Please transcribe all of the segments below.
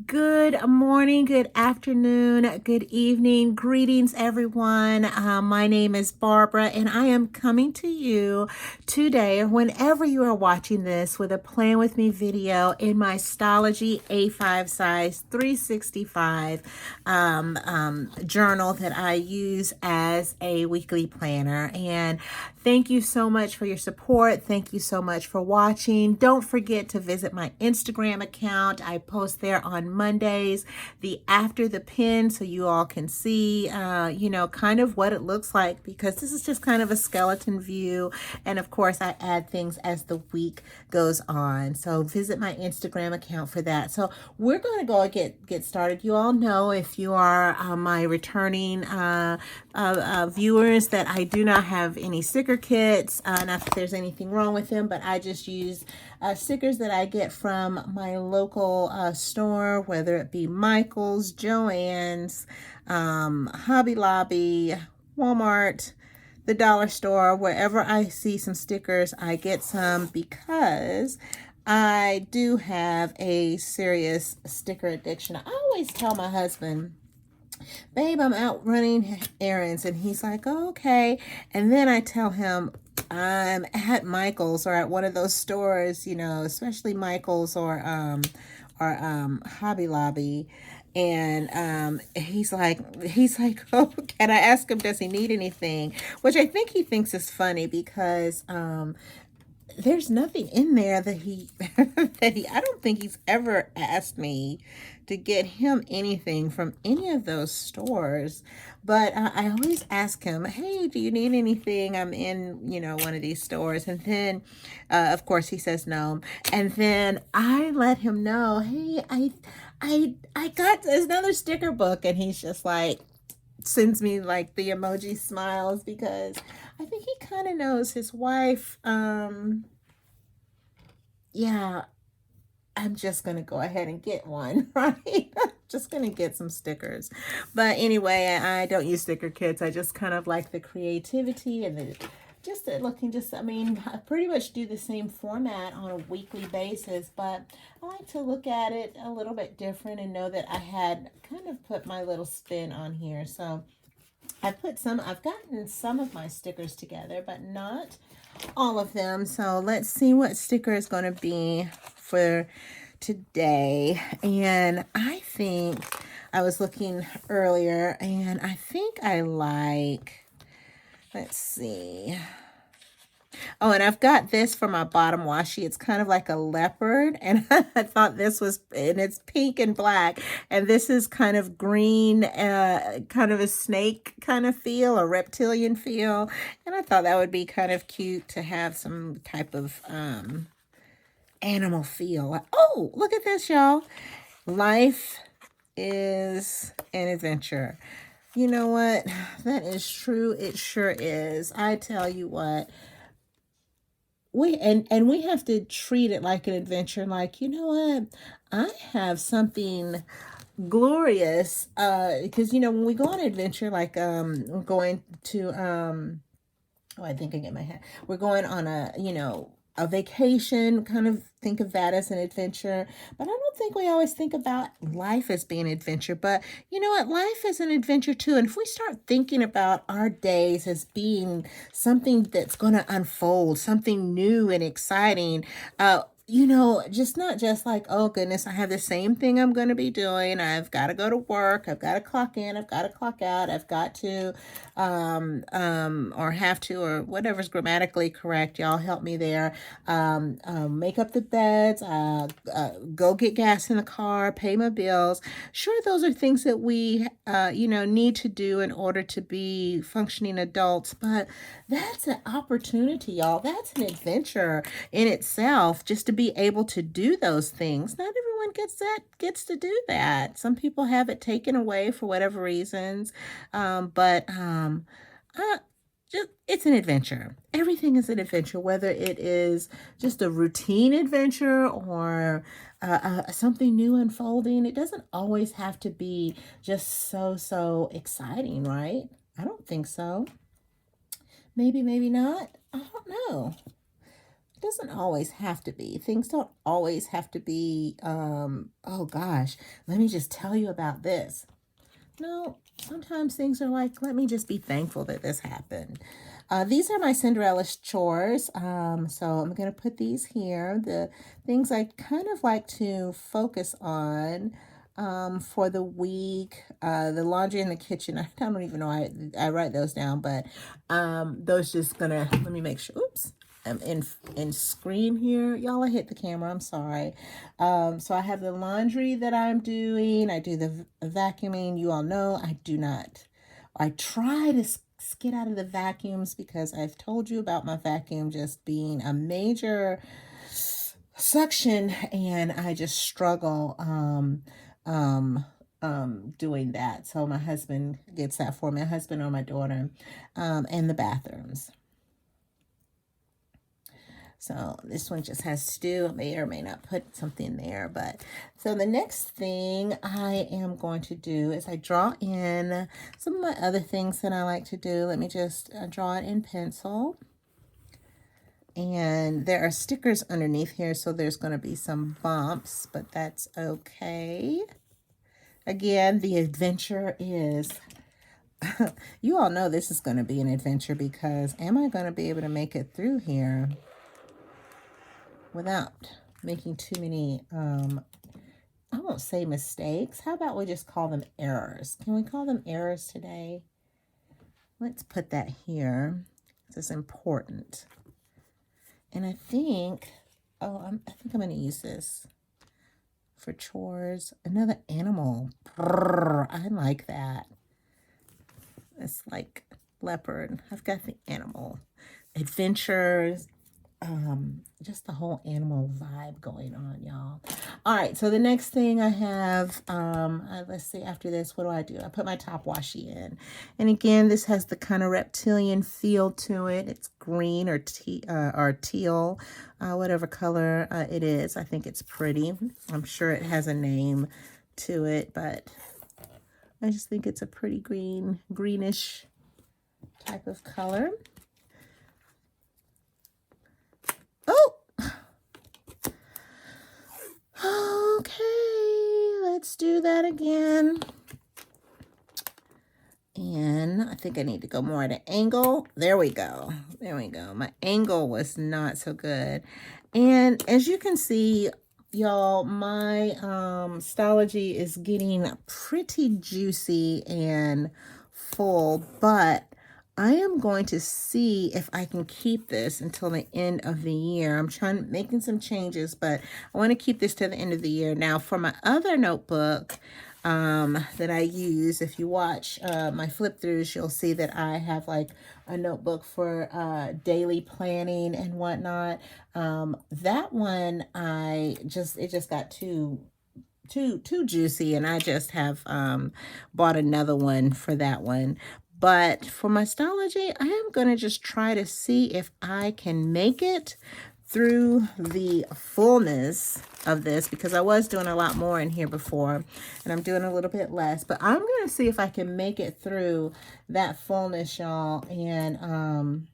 Good morning, good afternoon, good evening. Greetings, everyone. My name is Barbara, and I am coming to you today, or whenever you are watching this, with a Plan With Me video in my Stalogy A5 size 365 journal that I use as a weekly planner. And thank you so much for your support. Thank you so much for watching. Don't forget to visit my Instagram account. I post there on Mondays, the after the pin, so you all can see, kind of what it looks like, because this is just kind of a skeleton view. And of course, I add things as the week goes on. So visit my Instagram account for that. So we're going to go get started. You all know, if you are my returning viewers, that I do not have any sticker kits. Not that there's anything wrong with them, but I just use stickers that I get from my local store, whether it be Michael's, Joann's, Hobby Lobby, Walmart, the dollar store. Wherever I see some stickers, I get some, because I do have a serious sticker addiction. I always tell my husband, babe, I'm out running errands. And he's like, oh, okay. And then I tell him I'm at Michael's, or at one of those stores, especially Michael's or Hobby Lobby. And he's like, oh, can I ask him, does he need anything? Which I think he thinks is funny, because there's nothing in there that he I don't think he's ever asked me to get him anything from any of those stores. But I always ask him, hey, do you need anything? I'm in, one of these stores. And then, of course, he says no. And then I let him know, hey, I got another sticker book. And he's just like, sends me like the emoji smiles, because I think he kind of knows his wife. Yeah, I'm just going to go ahead and get one, right? Just going to get some stickers. But anyway, I don't use sticker kits. I just kind of like the creativity and I pretty much do the same format on a weekly basis, but I like to look at it a little bit different and know that I had kind of put my little spin on here. So I've gotten some of my stickers together, but not all of them. So let's see what sticker is going to be for today. And I think I was looking earlier, and I think I like, let's see. Oh, and I've got this for my bottom washi. It's kind of like a leopard, and I thought this was, and it's pink and black, and this is kind of green, kind of a snake kind of feel, a reptilian feel, and I thought that would be kind of cute to have some type of animal feel. Oh, look at this, y'all. Life is an adventure. You know what? That is true. It sure is. I tell you what. We have to treat it like an adventure. Like, you know what? I have something glorious, because when we go on an adventure, like we're going to oh, I think I get my hat. We're going on a vacation, kind of think of that as an adventure. But I don't think we always think about life as being an adventure. But you know what? Life is an adventure too. And if we start thinking about our days as being something that's going to unfold, something new and exciting, just not just like, oh goodness, I have the same thing I'm going to be doing. I've got to go to work. I've got to clock in. I've got to clock out. I've got to, or have to, or whatever's grammatically correct. Y'all help me there. Make up the beds, go get gas in the car, pay my bills. Sure, those are things that we, need to do in order to be functioning adults. But that's an opportunity, y'all. That's an adventure in itself, just to be able to do those things. Not everyone gets to do that. Some people have it taken away for whatever reasons, but it's an adventure. Everything is an adventure, whether it is just a routine adventure or something new unfolding. It doesn't always have to be just so exciting, right? I don't think so. Maybe not. I don't know. doesn't always have to be. Things don't always have to be, oh gosh, let me just tell you about this. No, sometimes things are like, let me just be thankful that this happened. These are my Cinderella chores. So I'm going to put these here. The things I kind of like to focus on for the week. The laundry in the kitchen. I don't even know. I write those down, but those just gonna, let me make sure. Oops. I'm in screen here. Y'all, I hit the camera. I'm sorry. So I have the laundry that I'm doing. I do the vacuuming. You all know I do not. I try to get out of the vacuums because I've told you about my vacuum just being a major suction, and I just struggle doing that. So my husband gets that for me. My husband or my daughter, and the bathrooms. So this one just has to do, I may or may not put something there, but so the next thing I am going to do is I draw in some of my other things that I like to do. Let me just draw it in pencil. And there are stickers underneath here, so there's going to be some bumps, but that's okay. Again, the adventure is, you all know this is going to be an adventure, because am I going to be able to make it through here without making too many, I won't say mistakes. How about we just call them errors? Can we call them errors today? Let's put that here. This is important. And I think, I think I'm going to use this for chores. Another animal. Brrr, I like that. It's like leopard. I've got the animal. Adventures. Just the whole animal vibe going on, y'all. All right, so the next thing I have, let's see, after this, what do? I put my top washi in. And again, this has the kind of reptilian feel to it. It's green or teal, whatever color it is. I think it's pretty. I'm sure it has a name to it, but I just think it's a pretty greenish type of color. Okay, let's do that again. And I think I need to go more at an angle. There we go. There we go. My angle was not so good. And as you can see, y'all, my Stalogy is getting pretty juicy and full, but I am going to see if I can keep this until the end of the year. I'm making some changes, but I want to keep this to the end of the year. Now, for my other notebook that I use, if you watch my flip throughs, you'll see that I have like a notebook for daily planning and whatnot. That one, it just got too juicy, and I just have bought another one for that one. But for my Stalogy, I am going to just try to see if I can make it through the fullness of this, because I was doing a lot more in here before, and I'm doing a little bit less. But I'm going to see if I can make it through that fullness, y'all, and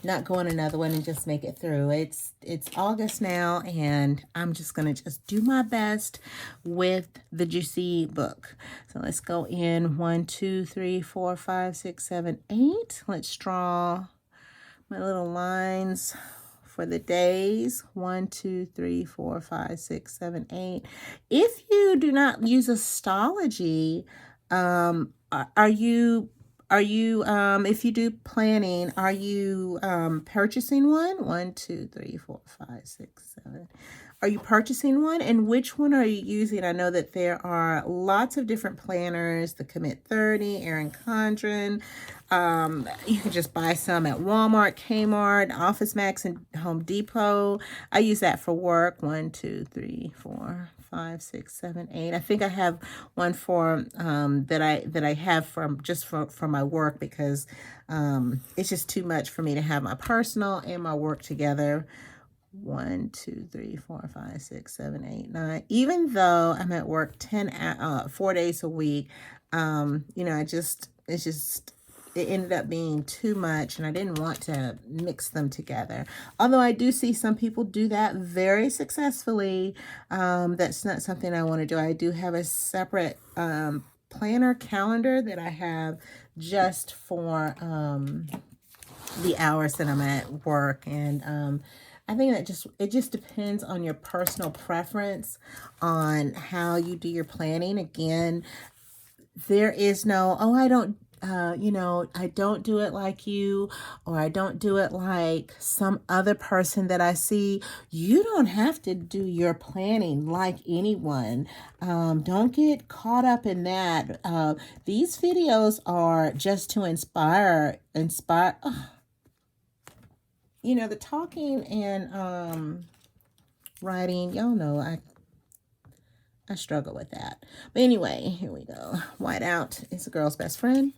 not go on another one and just make it through. It's August now, and I'm just going to just do my best with the juicy book. So let's go in 1, 2, 3, 4, 5, 6, 7, 8. Let's draw my little lines for the days. 1, 2, 3, 4, 5, 6, 7, 8. If you do not use Stalogy, if you do planning, are you purchasing one? 1, 2, 3, 4, 5, 6, 7. Are you purchasing one? And which one are you using? I know that there are lots of different planners, the Commit 30, Erin Condren. You can just buy some at Walmart, Kmart, Office Max, and Home Depot. I use that for work. 1, 2, 3, 4, 5, 6, 7, 8. I think I have one for that I have for my work, because it's just too much for me to have my personal and my work together. 1, 2, 3, 4, 5, 6, 7, 8, 9. Even though I'm at work 4 days a week, you know, it's it ended up being too much, and I didn't want to mix them together. Although I do see some people do that very successfully. That's not something I want to do. I do have a separate planner calendar that I have just for the hours that I'm at work. And I think that it just depends on your personal preference on how you do your planning. Again, there is no, oh, I don't, I don't do it like you, or I don't do it like some other person that I see. You don't have to do your planning like anyone. Don't get caught up in that. These videos are just to inspire. The talking and writing, y'all know I struggle with that. But anyway, here we go. Whiteout is a girl's best friend.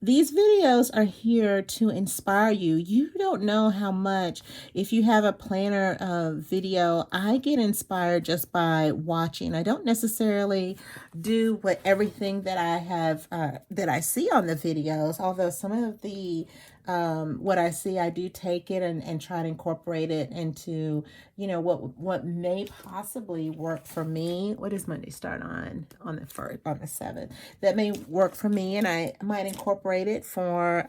These videos are here to inspire you. You don't know how much, if you have a planner video, I get inspired just by watching. I don't necessarily do everything that I have, that I see on the videos, although some of the what I see, I do take it and try to incorporate it into, what may possibly work for me. What does Monday start on the 7th? That may work for me, and I might incorporate it for,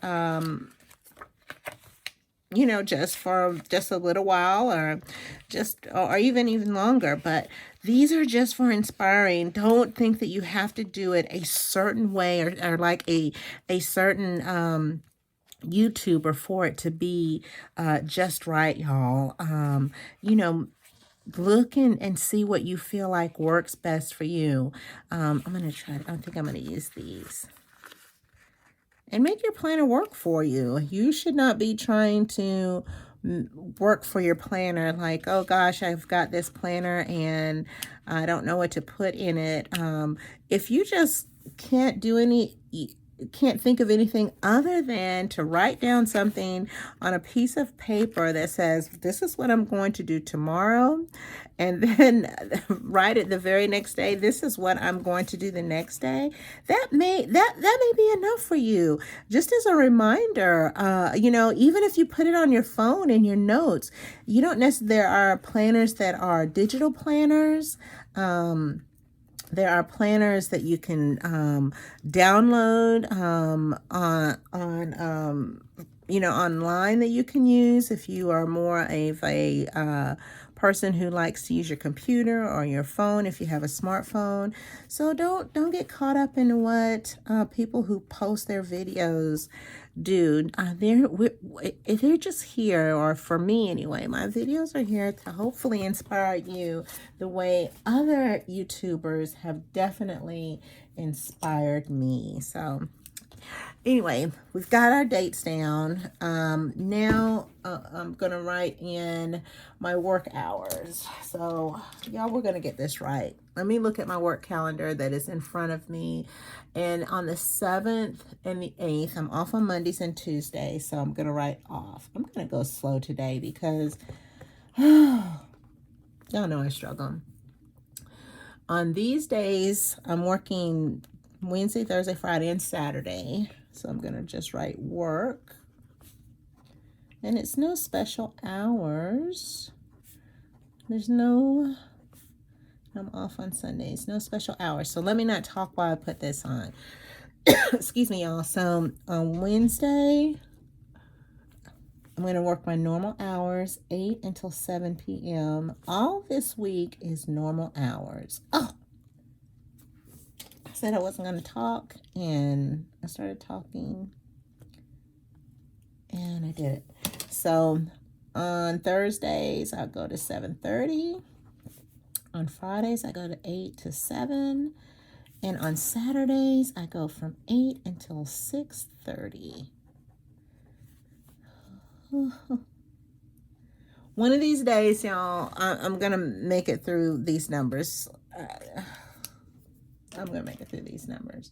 just a little while, or even longer. But these are just for inspiring. Don't think that you have to do it a certain way, or like a certain YouTuber for it to be just right, y'all. Look and see what you feel like works best for you. I'm gonna try. I think I'm gonna use these. And make your planner work for you. You should not be trying to work for your planner like, oh gosh, I've got this planner and I don't know what to put in it. If you just can't think of anything other than to write down something on a piece of paper that says, this is what I'm going to do tomorrow, and then write it the very next day, this is what I'm going to do the next day, that may be enough for you. Just as a reminder, even if you put it on your phone in your notes, you don't necessarily, there are planners that are digital planners. There are planners that you can download online that you can use if you are more of a person who likes to use your computer or your phone if you have a smartphone. So don't get caught up in what people who post their videos do. They're just here, or for me anyway, my videos are here to hopefully inspire you the way other YouTubers have definitely inspired me. So anyway, we've got our dates down. Now I'm going to write in my work hours. So y'all, we're going to get this right. Let me look at my work calendar that is in front of me. And on the 7th and the 8th, I'm off on Mondays and Tuesdays. So I'm going to write off. I'm going to go slow today because y'all know I struggle. On these days, I'm working Wednesday, Thursday, Friday, and Saturday. So I'm going to just write work. And it's no special hours. I'm off on Sundays. No special hours. So let me not talk while I put this on. Excuse me, y'all. So on Wednesday, I'm going to work my normal hours, 8 until 7 p.m. All this week is normal hours. Oh! I said I wasn't going to talk, and I started talking, and I did it. So on Thursdays, I'll go to 7:30. On Fridays, I go to 8 to 7. And on Saturdays, I go from 8 until 6:30. One of these days, y'all, I'm going to make it through these numbers. I'm going to make it through these numbers.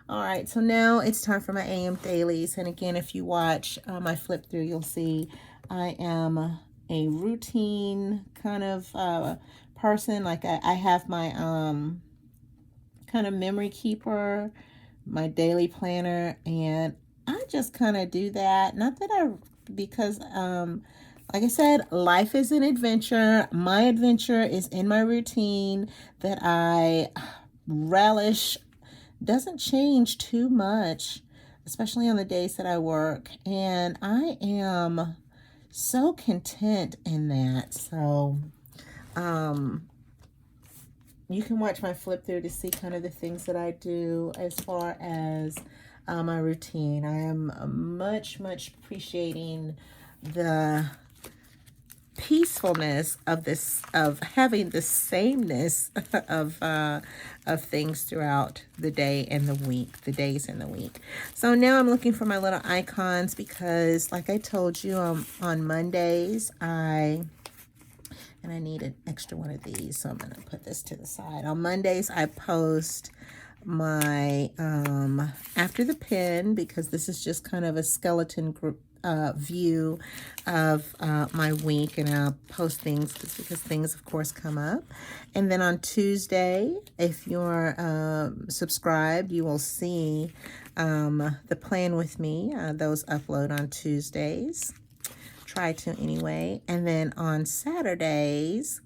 All right, so now it's time for my AM dailies. And again, if you watch my flip through, you'll see I am a routine kind of person. Like I have my kind of memory keeper my daily planner, and I just kind of do that. Not that because like I said, life is an adventure. My adventure is in my routine that I relish. Doesn't change too much, especially on the days that I work, and I am so content in that. So you can watch my flip through to see kind of the things that I do as far as my routine. I am much appreciating the peacefulness of this, of having the sameness of things throughout the day and the week, the days and the week. So now I'm looking for my little icons because, like I told you, on Mondays and I need an extra one of these, so I'm going to put this to the side. On Mondays, I post my after the pen, because this is just kind of a skeleton group view of my week, and I'll post things just because things, of course, come up. And then on Tuesday, if you're subscribed, you will see the plan with me. Those upload on Tuesdays. Try to anyway. And then on Saturdays,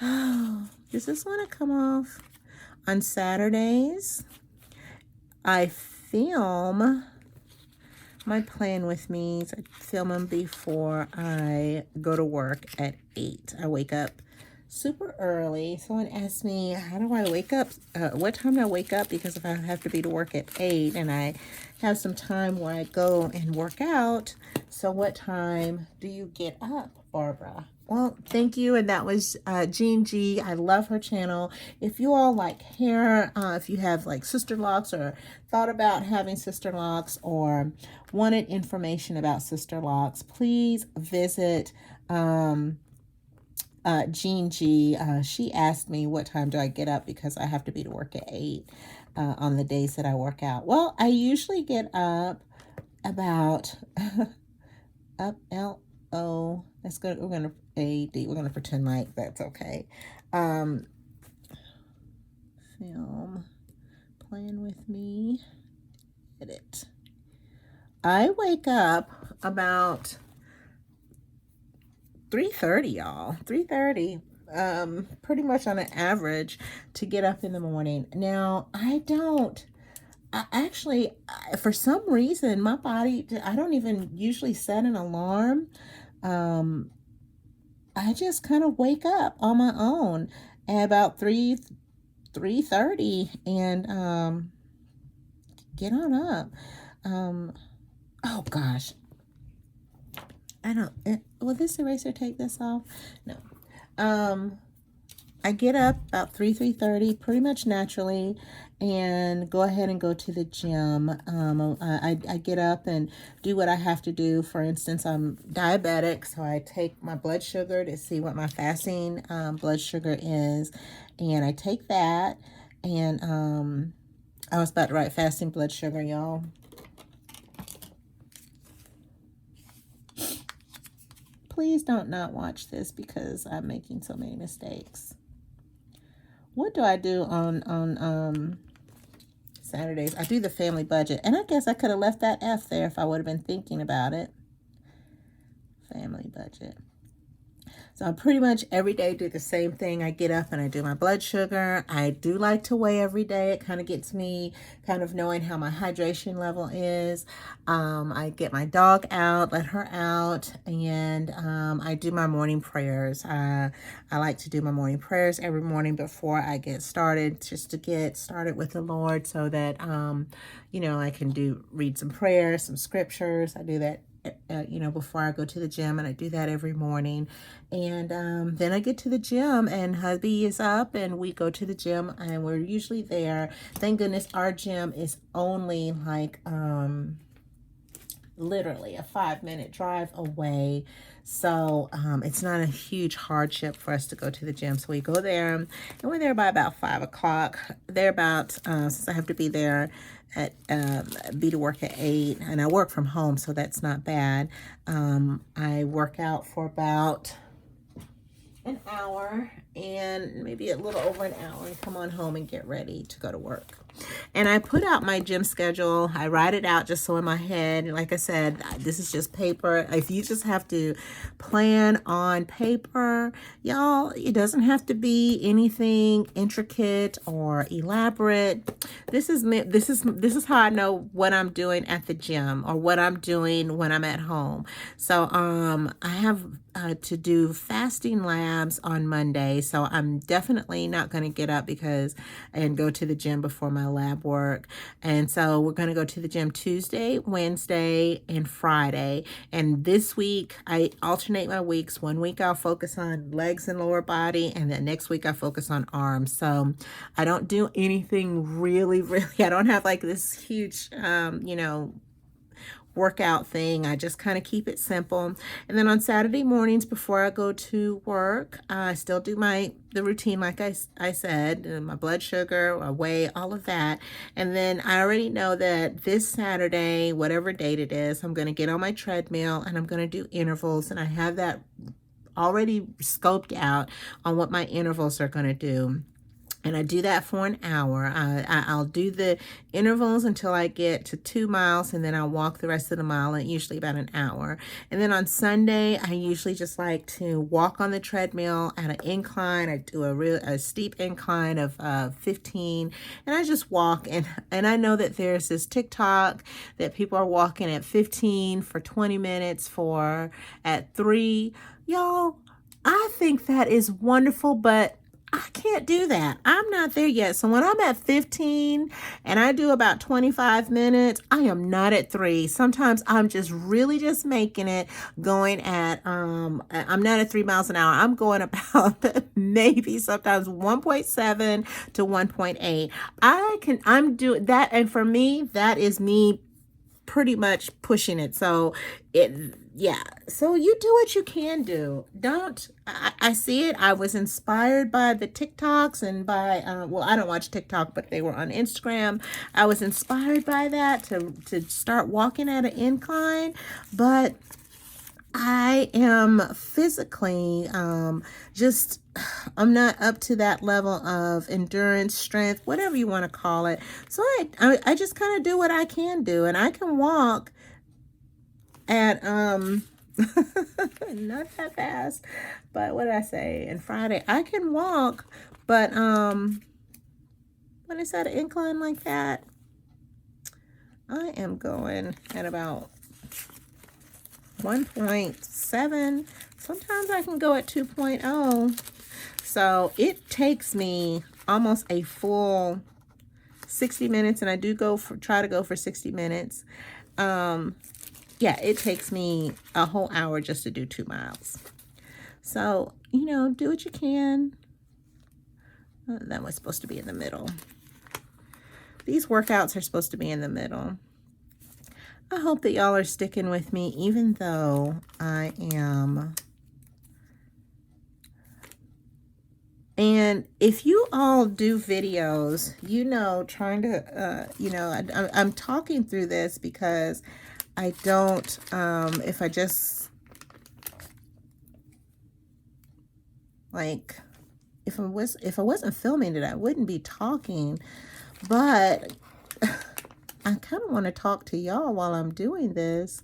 oh, does this want to come off? On Saturdays, I film my plan with me. I film them before I go to work at 8. I wake up super early. Someone asked me, how do I wake up? What time do I wake up? Because if I have to be to work at 8 and I have some time where I go and work out, so what time do you get up, Barbara? Well, thank you. And that was Jean G. I love her channel. If you all like hair, if you have like sister locks or thought about having sister locks or wanted information about sister locks, please visit Jean G. She asked me what time do I get up because I have to be to work at 8 on the days that I work out. Well, I usually get up about up L-O. Let's go. We're gonna A-D. We're gonna pretend like that's okay. Film plan with me. Edit. I wake up about 3:30, y'all. 3:30. Pretty much on an average to get up in the morning. Now, for some reason, my body, I don't even usually set an alarm. I just kind of wake up on my own at about 3:30 and get on up. Oh gosh. Will this eraser take this off? No. I get up about 3:30 pretty much naturally and go ahead and go to the gym. I get up and do what I have to do. For instance, I'm diabetic, so I take my blood sugar to see what my fasting blood sugar is, and I take that, and I was about to write fasting blood sugar, y'all. Please don't not watch this because I'm making so many mistakes. What do I do on Saturdays? I do the family budget. And I guess I could have left that F there if I would have been thinking about it. Family budget. So I pretty much every day do the same thing. I get up and I do my blood sugar. I do like to weigh every day. It kind of gets me kind of knowing how my hydration level is. I get my dog out, let her out, and I do my morning prayers. I like to do my morning prayers every morning before I get started, just to get started with the Lord so that, you know, I can read some prayers, some scriptures. I do that before I go to the gym, and I do that every morning. And then I get to the gym and hubby is up and we go to the gym and we're usually there. Thank goodness our gym is only like literally a 5-minute drive away. So it's not a huge hardship for us to go to the gym. So we go there and we're there by about 5 o'clock. Since I have to be there be to work at 8, and I work from home, so that's not bad. I work out for about an hour, and maybe a little over an hour and come on home and get ready to go to work. And I put out my gym schedule. I write it out just so in my head. Like I said, this is just paper. If you just have to plan on paper, y'all, it doesn't have to be anything intricate or elaborate. This is how I know what I'm doing at the gym or what I'm doing when I'm at home. So I have to do fasting labs on Monday. So I'm definitely not going to get up and go to the gym before my lab work. And so we're going to go to the gym Tuesday, Wednesday, and Friday. And this week I alternate my weeks. One week I'll focus on legs and lower body, and then next week I focus on arms. So I don't do anything really, I don't have like this huge, workout thing. I just kind of keep it simple. And then on Saturday mornings before I go to work, I still do the routine like I said, my blood sugar, I weigh, all of that. And then I already know that this Saturday, whatever date it is, I'm going to get on my treadmill and I'm going to do intervals, and I have that already scoped out on what my intervals are going to do. And I do that for an hour. I'll do the intervals until I get to 2 miles, and then I'll walk the rest of the mile, and usually about an hour. And then on Sunday, I usually just like to walk on the treadmill at an incline. I do a steep incline of 15, and I just walk. And I know that there's this TikTok that people are walking at 15 for 20 minutes at 3. Y'all, I think that is wonderful, but I can't do that. I'm not there yet. So when I'm at 15 and I do about 25 minutes, I am not at 3. Sometimes I'm just really just making it going at, I'm not at 3 miles an hour. I'm going about maybe sometimes 1.7 to 1.8. I'm doing that. And for me, that is me pretty much pushing it. So so you do what you can do. I see it. I was inspired by the TikToks and by I don't watch TikTok, but they were on Instagram. I was inspired by that to start walking at an incline, but I am physically I'm not up to that level of endurance, strength, whatever you want to call it. So I just kind of do what I can do, and I can walk at not that fast, but what did I say? And Friday I can walk, but when it's at an incline like that, I am going at about 1.7. Sometimes I can go at 2.0. So it takes me almost a full 60 minutes, and I do try to go for 60 minutes. It takes me a whole hour just to do 2 miles. So, do what you can. That was supposed to be in the middle. These workouts are supposed to be in the middle. I hope that y'all are sticking with me, even though I am. And if you all do videos, trying to, I'm talking through this because I don't, if I just, like, if I wasn't filming it, I wouldn't be talking, but I kind of want to talk to y'all while I'm doing this,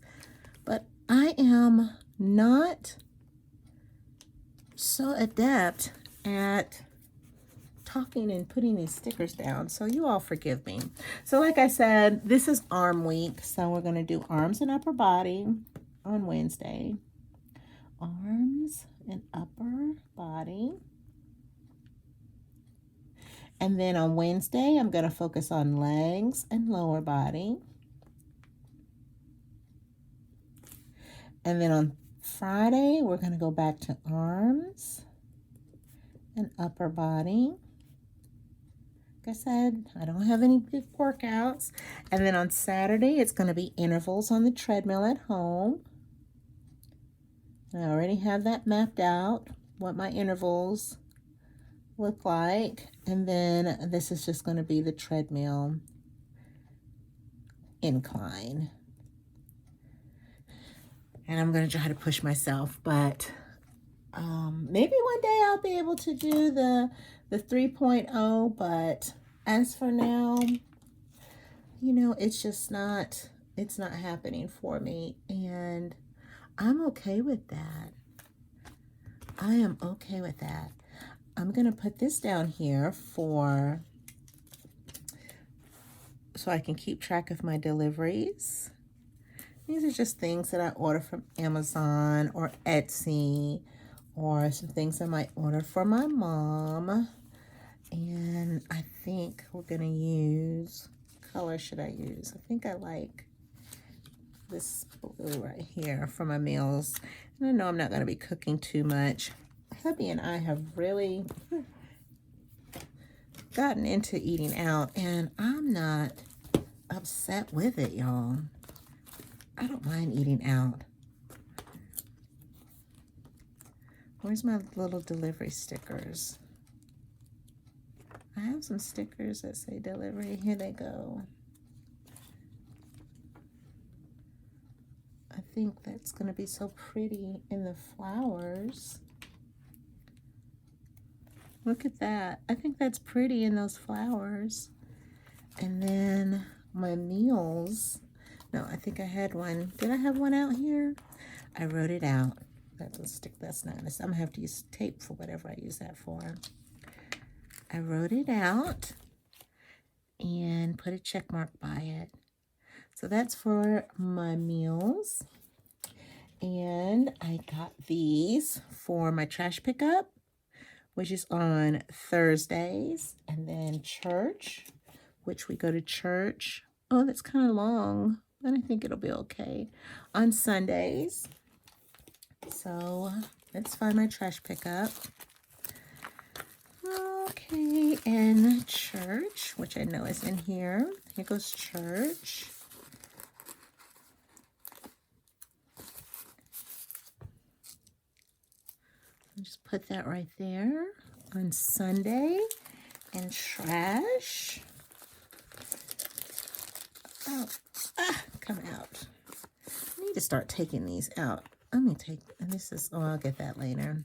but I am not so adept at talking and putting these stickers down, so you all forgive me. So like I said, this is arm week, so we're going to do arms and upper body on Wednesday. Arms and upper body. And then on Wednesday, I'm going to focus on legs and lower body. And then on Friday, we're going to go back to arms and upper body. Like I said, I don't have any big workouts. And then on Saturday, it's going to be intervals on the treadmill at home. I already have that mapped out, what my intervals look like. And then this is just going to be the treadmill incline. And I'm going to try to push myself, but Maybe one day I'll be able to do the 3.0, but as for now, you know, it's not happening for me, and I'm okay with that. I am okay with that. I'm gonna put this down here so I can keep track of my deliveries. These are just things that I order from Amazon or Etsy, or some things I might order for my mom. And I think we're gonna use, what color should I use? I think I like this blue right here for my meals. And I know I'm not gonna be cooking too much. Hubby and I have really gotten into eating out, and I'm not upset with it, y'all. I don't mind eating out. Where's my little delivery stickers? I have some stickers that say delivery. Here they go. I think that's going to be so pretty in the flowers. Look at that. I think that's pretty in those flowers. And then my meals. No, I think I had one. Did I have one out here? I wrote it out. That's a stick. That's not. I'm going to have to use tape for whatever I use that for. I wrote it out and put a check mark by it. So that's for my meals. And I got these for my trash pickup, which is on Thursdays. And then church, which we go to church. Oh, that's kind of long, but I think it'll be okay. On Sundays. So let's find my trash pickup. Okay, and church, which I know is in here. Here goes church. I'll just put that right there. On Sunday. And trash. Oh, come out. I need to start taking these out. Let me take, and this is, oh, I'll get that later.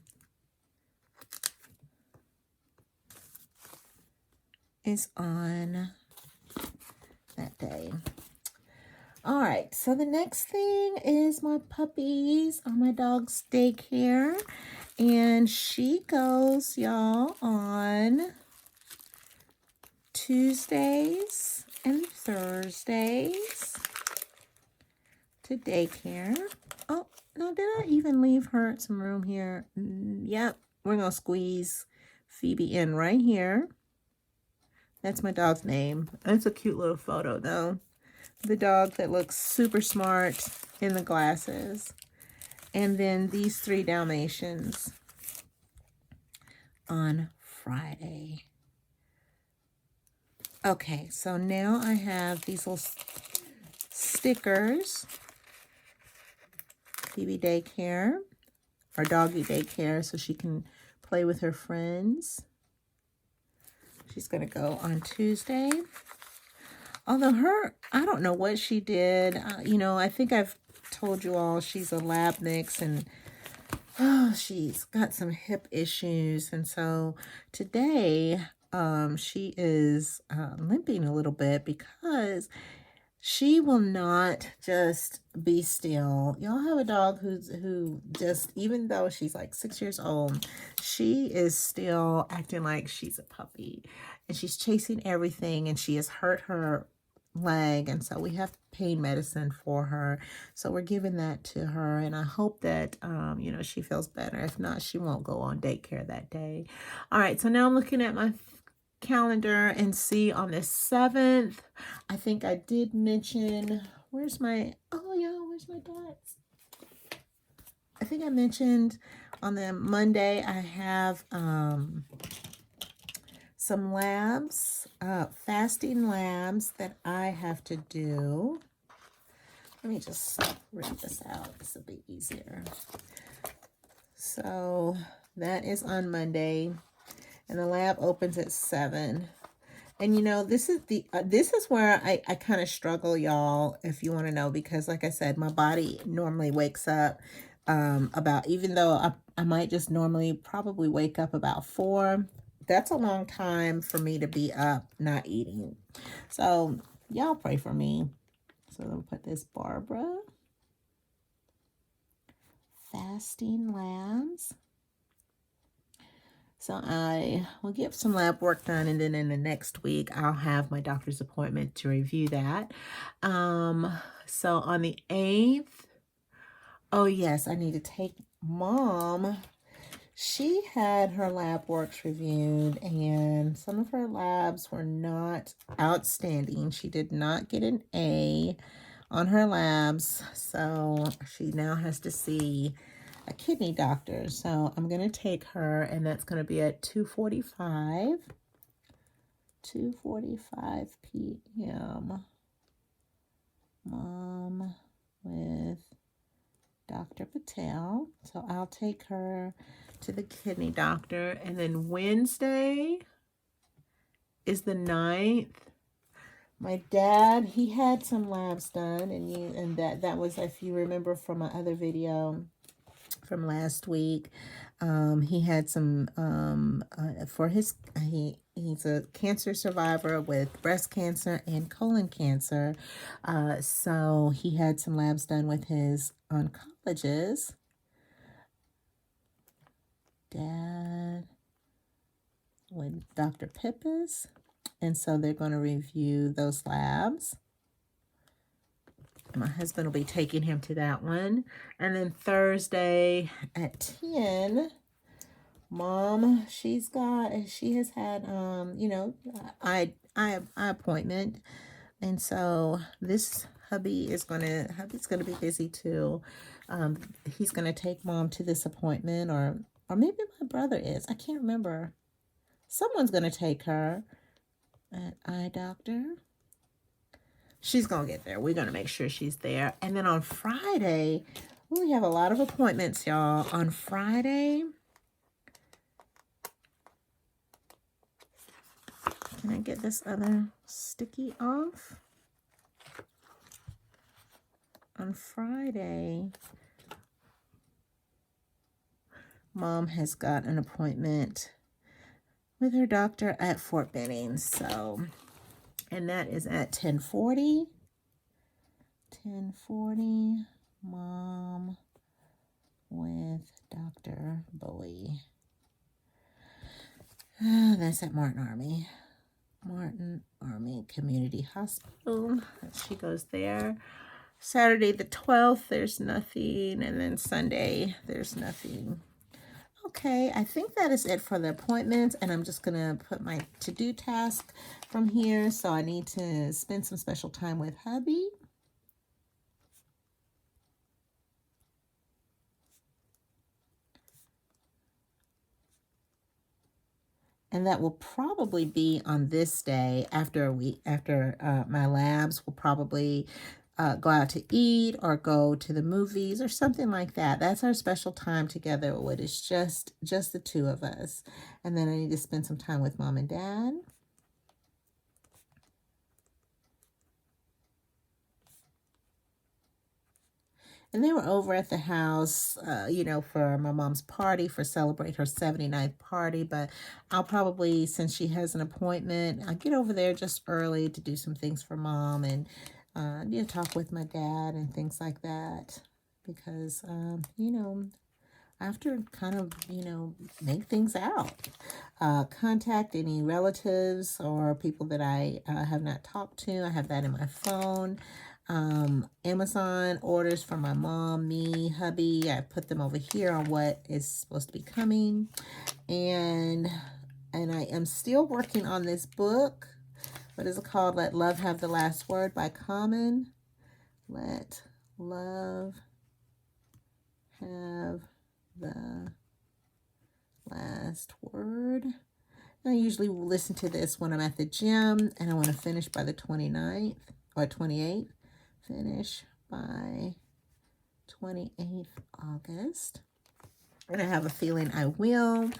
Is on that day. All right, so the next thing is my puppies on my dog's daycare. And she goes, y'all, on Tuesdays and Thursdays to daycare. Oh, no, did I even leave her some room here? Yep, we're going to squeeze Phoebe in right here. That's my dog's name. That's a cute little photo, though. The dog that looks super smart in the glasses. And then these 3 Dalmatians on Friday. Okay, so now I have these little stickers. Phoebe daycare, or doggy daycare, so she can play with her friends. She's going to go on Tuesday. Although I don't know what she did. You know, I think I've told you all she's a lab mix, and she's got some hip issues. And so today she is limping a little bit because she will not just be still. Y'all have a dog who just, even though she's like 6 years old, she is still acting like she's a puppy. And she's chasing everything, and she has hurt her leg. And so we have pain medicine for her. So we're giving that to her. And I hope that, you know, she feels better. If not, she won't go on daycare that day. All right, so now I'm looking at my calendar and see on the 7th, I think I did mention, where's my dots? I think I mentioned on the Monday I have some labs, fasting labs that I have to do. Let me just rip this out. This will be easier. So that is on Monday. And the lab opens at 7. And you know, this is where I kind of struggle, y'all, if you want to know, because like I said, my body normally wakes up about, even though I might just normally probably wake up about 4, that's a long time for me to be up not eating. So y'all pray for me. So I'm gonna put this Barbara Fasting Labs. So I will get some lab work done, and then in the next week I'll have my doctor's appointment to review that. So on the 8th, oh yes, I need to take Mom. She had her lab works reviewed, and some of her labs were not outstanding. She did not get an A on her labs, so she now has to see a kidney doctor. So I'm going to take her, and that's going to be at 2:45 p.m. Mom with Dr. Patel. So I'll take her to the kidney doctor. And then Wednesday is the 9th. My dad, he had some labs done, and that was, if you remember from my other video from last week, he had some for his he's a cancer survivor with breast cancer and colon cancer, so he had some labs done with his oncologist. Dad with Dr. Pippis, and so they're going to review those labs. My husband will be taking him to that one. And then Thursday at 10, Mom, she has had eye appointment. And so this hubby's gonna be busy too. He's gonna take Mom to this appointment, or maybe my brother is. I can't remember. Someone's gonna take her at eye doctor. She's going to get there. We're going to make sure she's there. And then on Friday, we have a lot of appointments, y'all. On Friday, can I get this other sticky off? On Friday, Mom has got an appointment with her doctor at Fort Benning. So, and that is at 10:40. 10:40, Mom with Dr. Bowie. That's at Martin Army Community Hospital. She goes there. Saturday the 12th, there's nothing. And then Sunday, there's nothing. Okay, I think that is it for the appointments, and I'm just going to put my to-do task from here. So I need to spend some special time with hubby. And that will probably be on this day after my labs. Will probably go out to eat or go to the movies or something like that. That's our special time together when it's just the two of us. And then I need to spend some time with Mom and Dad. And they were over at the house, for my mom's party, celebrate her 79th party. But I'll probably, since she has an appointment, I'll get over there just early to do some things for Mom and, talk with my dad and things like that. Because, I have to kind of, make things out. Contact any relatives or people that I have not talked to. I have that in my phone. Amazon orders for my mom, me, hubby. I put them over here on what is supposed to be coming. And I am still working on this book. What is it called? Let Love Have the Last Word by Common. Let Love Have the Last Word. I usually listen to this when I'm at the gym, and I want to finish by the 29th or 28th. Finish by 28th August. And I have a feeling I will.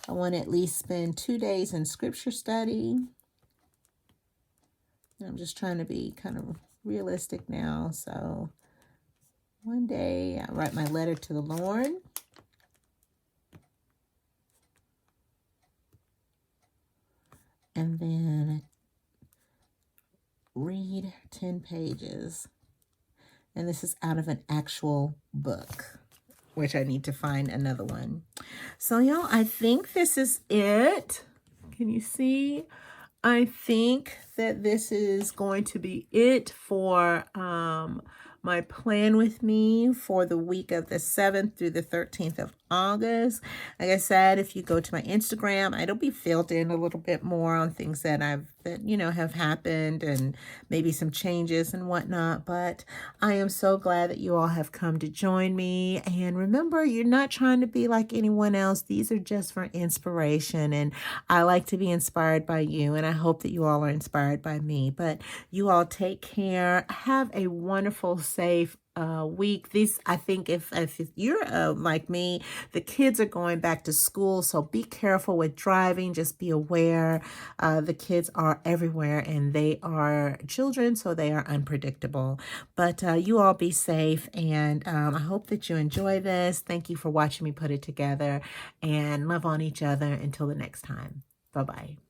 I want to at least spend 2 days in scripture study. And I'm just trying to be kind of realistic now. So One day I write my letter to the Lord. And then read 10 pages. And this is out of an actual book, which I need to find another one. So, y'all, I think this is it. Can you see? I think that this is going to be it for my plan with me for the week of the 7th through the 13th of August. Like I said, if you go to my Instagram, it'll be filled in a little bit more on things that have happened and maybe some changes and whatnot. But I am so glad that you all have come to join me. And remember, you're not trying to be like anyone else. These are just for inspiration. And I like to be inspired by you. And I hope that you all are inspired by me. But you all take care. Have a wonderful, safe week. I think if you're like me, the kids are going back to school, so be careful with driving. Just be aware. The kids are everywhere, and they are children, so they are unpredictable. But you all be safe, and I hope that you enjoy this. Thank you for watching me put it together, and love on each other until the next time. Bye-bye.